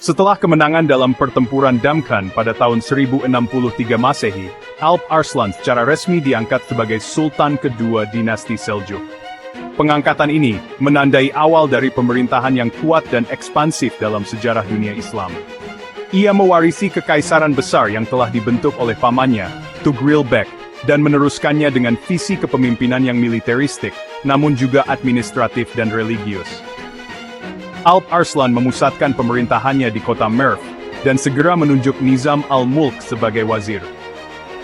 Setelah kemenangan dalam pertempuran Damkhan pada tahun 1063 Masehi, Alp Arslan secara resmi diangkat sebagai Sultan kedua dinasti Seljuk. Pengangkatan ini menandai awal dari pemerintahan yang kuat dan ekspansif dalam sejarah dunia Islam. Ia mewarisi kekaisaran besar yang telah dibentuk oleh pamannya, Tughril Bek, dan meneruskannya dengan visi kepemimpinan yang militeristik, namun juga administratif dan religius. Alp Arslan memusatkan pemerintahannya di kota Merv, dan segera menunjuk Nizam al-Mulk sebagai wazir.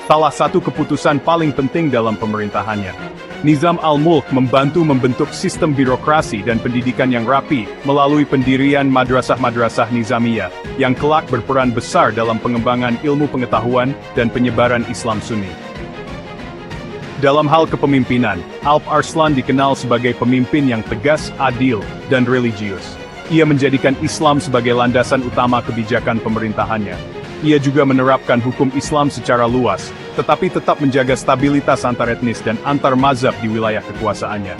Salah satu keputusan paling penting dalam pemerintahannya, Nizam al-Mulk membantu membentuk sistem birokrasi dan pendidikan yang rapi melalui pendirian madrasah-madrasah Nizamiyah, yang kelak berperan besar dalam pengembangan ilmu pengetahuan dan penyebaran Islam Sunni. Dalam hal kepemimpinan, Alp Arslan dikenal sebagai pemimpin yang tegas, adil, dan religius. Ia menjadikan Islam sebagai landasan utama kebijakan pemerintahannya. Ia juga menerapkan hukum Islam secara luas, tetapi tetap menjaga stabilitas antar etnis dan antar mazhab di wilayah kekuasaannya.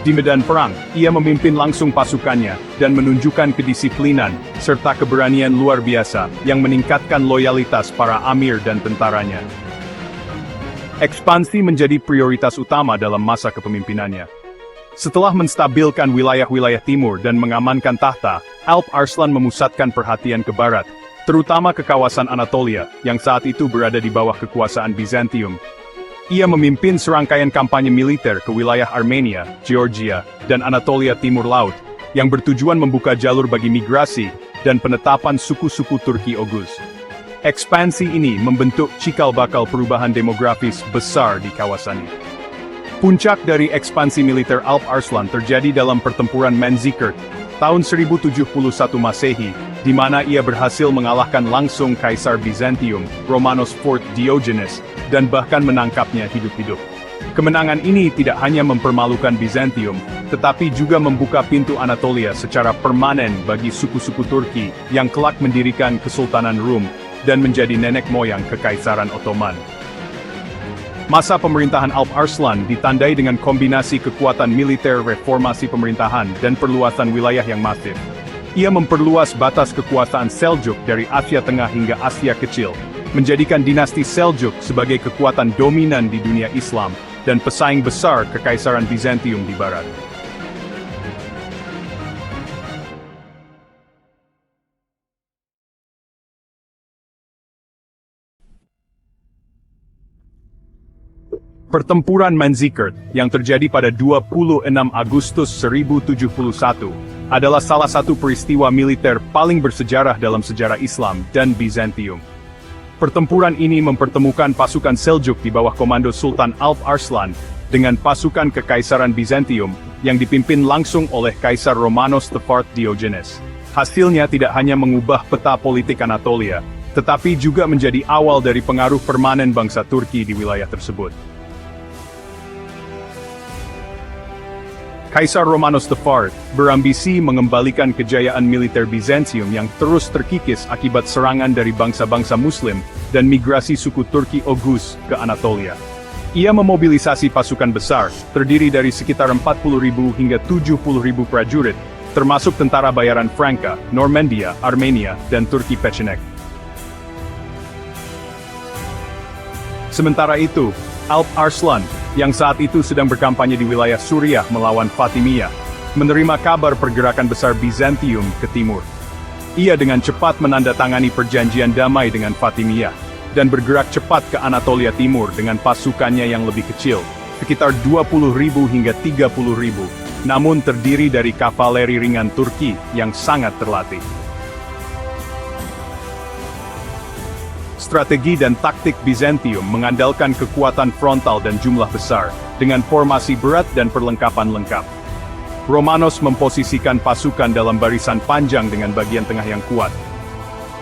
Di medan perang, ia memimpin langsung pasukannya, dan menunjukkan kedisiplinan, serta keberanian luar biasa, yang meningkatkan loyalitas para amir dan tentaranya. Ekspansi menjadi prioritas utama dalam masa kepemimpinannya. Setelah menstabilkan wilayah-wilayah timur dan mengamankan tahta, Alp Arslan memusatkan perhatian ke barat, terutama ke kawasan Anatolia, yang saat itu berada di bawah kekuasaan Bizantium. Ia memimpin serangkaian kampanye militer ke wilayah Armenia, Georgia, dan Anatolia Timur Laut, yang bertujuan membuka jalur bagi migrasi dan penetapan suku-suku Turki Oghuz. Ekspansi ini membentuk cikal bakal perubahan demografis besar di kawasan ini. Puncak dari ekspansi militer Alp Arslan terjadi dalam pertempuran Manzikert, tahun 1071 Masehi, di mana ia berhasil mengalahkan langsung Kaisar Bizantium, Romanos IV Diogenes, dan bahkan menangkapnya hidup-hidup. Kemenangan ini tidak hanya mempermalukan Bizantium, tetapi juga membuka pintu Anatolia secara permanen bagi suku-suku Turki yang kelak mendirikan Kesultanan Rum dan menjadi nenek moyang Kekaisaran Ottoman. Masa pemerintahan Alp Arslan ditandai dengan kombinasi kekuatan militer, reformasi pemerintahan, dan perluasan wilayah yang masif. Ia memperluas batas kekuasaan Seljuk dari Asia Tengah hingga Asia Kecil, menjadikan dinasti Seljuk sebagai kekuatan dominan di dunia Islam, dan pesaing besar Kekaisaran Bizantium di barat. Pertempuran Manzikert, yang terjadi pada 26 Agustus 1071, adalah salah satu peristiwa militer paling bersejarah dalam sejarah Islam dan Bizantium. Pertempuran ini mempertemukan pasukan Seljuk di bawah komando Sultan Alp Arslan, dengan pasukan Kekaisaran Bizantium, yang dipimpin langsung oleh Kaisar Romanos IV Diogenes. Hasilnya tidak hanya mengubah peta politik Anatolia, tetapi juga menjadi awal dari pengaruh permanen bangsa Turki di wilayah tersebut. Kaisar Romanos IV berambisi mengembalikan kejayaan militer Bizantium yang terus terkikis akibat serangan dari bangsa-bangsa Muslim dan migrasi suku Turki Oghuz ke Anatolia. Ia memobilisasi pasukan besar, terdiri dari sekitar 40.000 hingga 70.000 prajurit, termasuk tentara bayaran Franka, Normandia, Armenia, dan Turki Pechenek. Sementara itu, Alp Arslan, yang saat itu sedang berkampanye di wilayah Suriah melawan Fatimiyah, menerima kabar pergerakan besar Bizantium ke timur. Ia dengan cepat menandatangani perjanjian damai dengan Fatimiyah, dan bergerak cepat ke Anatolia Timur dengan pasukannya yang lebih kecil, sekitar 20.000 hingga 30.000, namun terdiri dari kavaleri ringan Turki yang sangat terlatih. Strategi dan taktik Bizantium mengandalkan kekuatan frontal dan jumlah besar, dengan formasi berat dan perlengkapan lengkap. Romanos memposisikan pasukan dalam barisan panjang dengan bagian tengah yang kuat.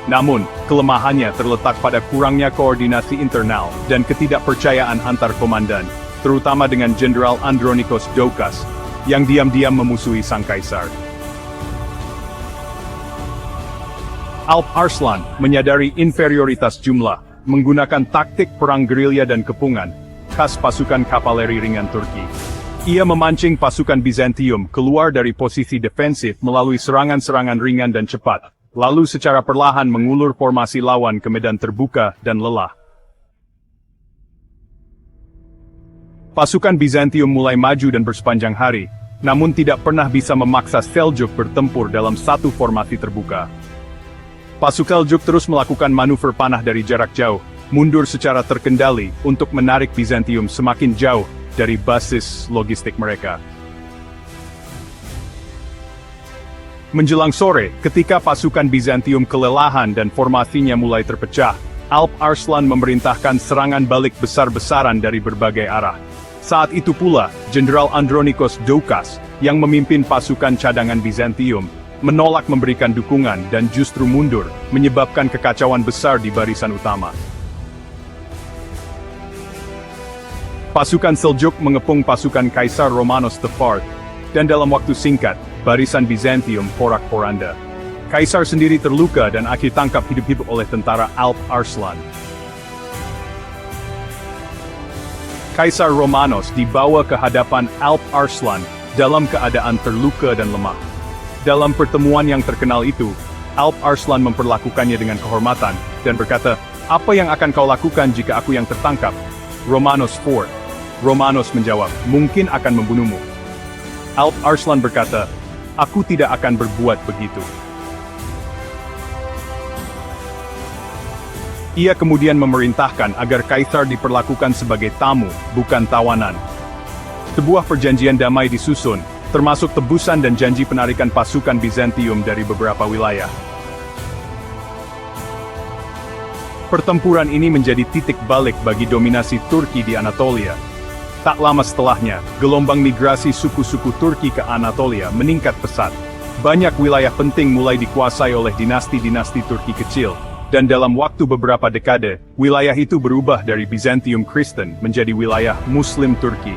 Namun, kelemahannya terletak pada kurangnya koordinasi internal dan ketidakpercayaan antar komandan, terutama dengan Jenderal Andronikos Doukas, yang diam-diam memusuhi sang kaisar. Alp Arslan menyadari inferioritas jumlah, menggunakan taktik perang gerilya dan kepungan, khas pasukan kavaleri ringan Turki. Ia memancing pasukan Bizantium keluar dari posisi defensif melalui serangan-serangan ringan dan cepat, lalu secara perlahan mengulur formasi lawan ke medan terbuka dan lelah. Pasukan Bizantium mulai maju dan bersepanjang hari, namun tidak pernah bisa memaksa Seljuk bertempur dalam satu formasi terbuka. Pasukan Seljuk terus melakukan manuver panah dari jarak jauh, mundur secara terkendali untuk menarik Bizantium semakin jauh dari basis logistik mereka. Menjelang sore, ketika pasukan Bizantium kelelahan dan formasinya mulai terpecah, Alp Arslan memerintahkan serangan balik besar-besaran dari berbagai arah. Saat itu pula, Jenderal Andronikos Doukas, yang memimpin pasukan cadangan Bizantium, menolak memberikan dukungan dan justru mundur, menyebabkan kekacauan besar di barisan utama. Pasukan Seljuk mengepung pasukan Kaisar Romanos IV, dan dalam waktu singkat, barisan Bizantium porak-poranda. Kaisar sendiri terluka dan akhirnya tangkap hidup-hidup oleh tentara Alp Arslan. Kaisar Romanos dibawa ke hadapan Alp Arslan dalam keadaan terluka dan lemah. Dalam pertemuan yang terkenal itu, Alp Arslan memperlakukannya dengan kehormatan, dan berkata, "Apa yang akan kau lakukan jika aku yang tertangkap?" Romanos Romanos menjawab, "Mungkin akan membunuhmu." Alp Arslan berkata, "Aku tidak akan berbuat begitu." Ia kemudian memerintahkan agar Kaisar diperlakukan sebagai tamu, bukan tawanan. Sebuah perjanjian damai disusun, termasuk tebusan dan janji penarikan pasukan Bizantium dari beberapa wilayah. Pertempuran ini menjadi titik balik bagi dominasi Turki di Anatolia. Tak lama setelahnya, gelombang migrasi suku-suku Turki ke Anatolia meningkat pesat. Banyak wilayah penting mulai dikuasai oleh dinasti-dinasti Turki kecil, dan dalam waktu beberapa dekade, wilayah itu berubah dari Bizantium Kristen menjadi wilayah Muslim Turki.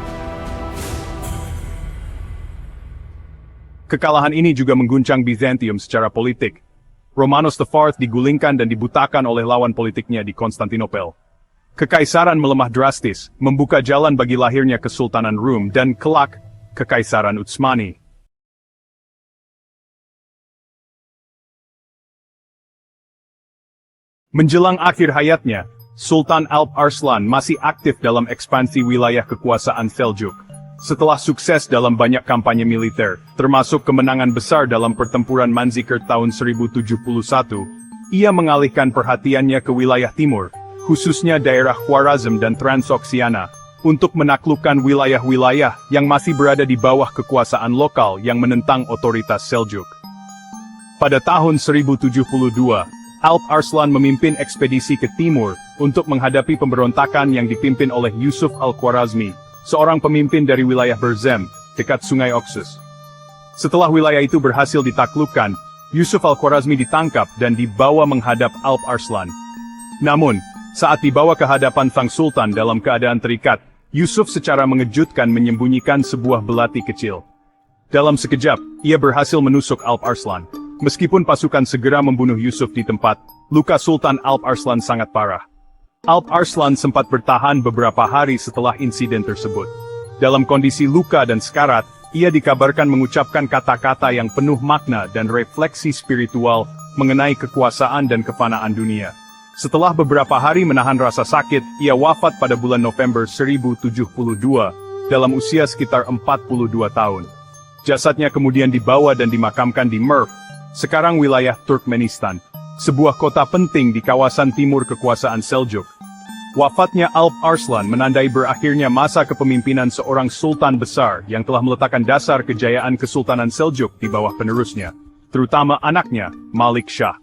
Kekalahan ini juga mengguncang Bizantium secara politik. Romanos IV digulingkan dan dibutakan oleh lawan politiknya di Konstantinopel. Kekaisaran melemah drastis, membuka jalan bagi lahirnya Kesultanan Rum dan kelak, Kekaisaran Utsmani. Menjelang akhir hayatnya, Sultan Alp Arslan masih aktif dalam ekspansi wilayah kekuasaan Seljuk. Setelah sukses dalam banyak kampanye militer, termasuk kemenangan besar dalam pertempuran Manzikert tahun 1071, ia mengalihkan perhatiannya ke wilayah timur, khususnya daerah Khwarazm dan Transoksiana, untuk menaklukkan wilayah-wilayah yang masih berada di bawah kekuasaan lokal yang menentang otoritas Seljuk. Pada tahun 1072, Alp Arslan memimpin ekspedisi ke timur untuk menghadapi pemberontakan yang dipimpin oleh Yusuf al-Khwarazmi, seorang pemimpin dari wilayah Berzem, dekat Sungai Oxus. Setelah wilayah itu berhasil ditaklukkan, Yusuf al-Khwarazmi ditangkap dan dibawa menghadap Alp Arslan. Namun, saat dibawa ke hadapan sang sultan dalam keadaan terikat, Yusuf secara mengejutkan menyembunyikan sebuah belati kecil. Dalam sekejap, ia berhasil menusuk Alp Arslan. Meskipun pasukan segera membunuh Yusuf di tempat, luka Sultan Alp Arslan sangat parah. Alp Arslan sempat bertahan beberapa hari setelah insiden tersebut. Dalam kondisi luka dan sekarat, ia dikabarkan mengucapkan kata-kata yang penuh makna dan refleksi spiritual mengenai kekuasaan dan kefanaan dunia. Setelah beberapa hari menahan rasa sakit, ia wafat pada bulan November 1072, dalam usia sekitar 42 tahun. Jasadnya kemudian dibawa dan dimakamkan di Merv, sekarang wilayah Turkmenistan, sebuah kota penting di kawasan timur kekuasaan Seljuk. Wafatnya Alp Arslan menandai berakhirnya masa kepemimpinan seorang sultan besar yang telah meletakkan dasar kejayaan Kesultanan Seljuk di bawah penerusnya, terutama anaknya, Malik Shah.